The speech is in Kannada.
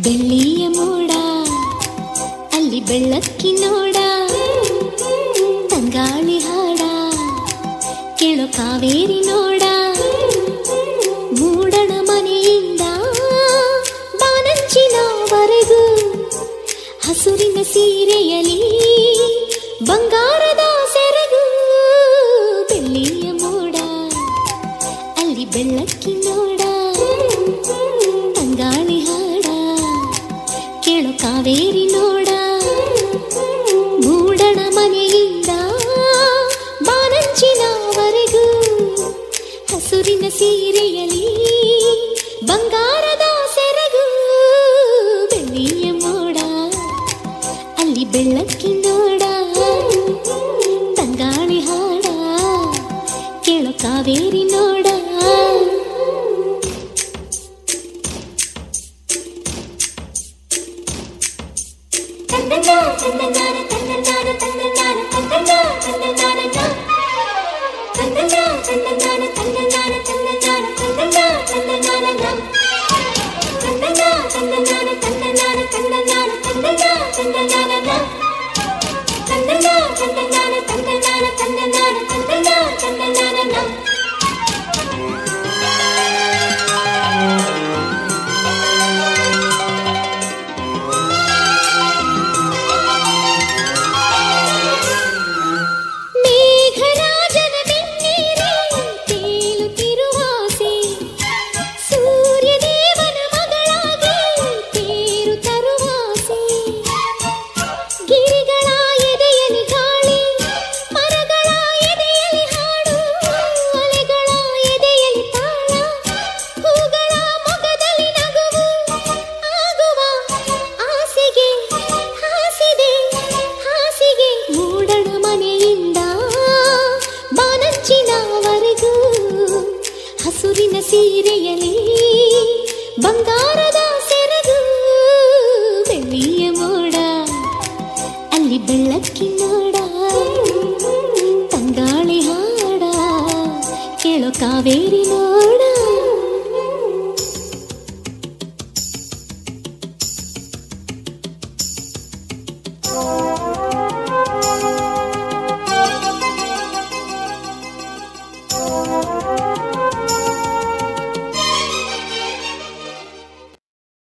ಬೆಳ್ಳಿಯ ಮೋಡ ಅಲ್ಲಿ ಬೆಳ್ಳಕ್ಕಿನೋಡ ತಂಗಾಳಿ ಹಾಡ ಕೇಳೋ ಕಾವೇರಿ ನೋಡ ಮೂಡಣ ಮನೆಯಿಂದ ಬಾನಂಚಿನವರೆಗೂ ಹಸುರಿನ ಸೀರೆಯಲಿ ಬಂಗಾರದ ಸೆರಗು ಬೆಳ್ಳಿಯ ಮೋಡ ಅಲ್ಲಿ ಬೆಳ್ಳಕ್ಕಿನೋಡ ತಂಗಾಳಿ ಹಾಡ ಕೇಳೋ ಕಾವೇರಿ ನೋಡ ಮೂಡಣ ಮನೆಯಿಂದ ಬಾನಂಚಿನವರೆಗೂ ಹಸುರಿನ ಸೀರೆಯಲಿ ಬಂಗಾರದ ಸೆರಗು ಬೆಳ್ಳಿಯ ಮೋಡ ಅಲ್ಲಿ ಬೆಳ್ಳಕ್ಕಿನೋಡ ತಂಗಾಳಿ ಹಾಡ ಕೇಳೋ ಕಾವೇರಿ ನೋಡ ಹಸುರಿನ ಸೀರೆಯಲಿ ಬಂಗಾರದ ಸೆರಗು ಬೆಳ್ಳಿಯ ಮೋಡ ಅಲ್ಲಿ ಬೆಳ್ಳಕ್ಕಿನೋಡ ತಂಗಾಳಿ ಹಾಡ ಕೇಳೋ ಕಾವೇರಿ ನೋಡ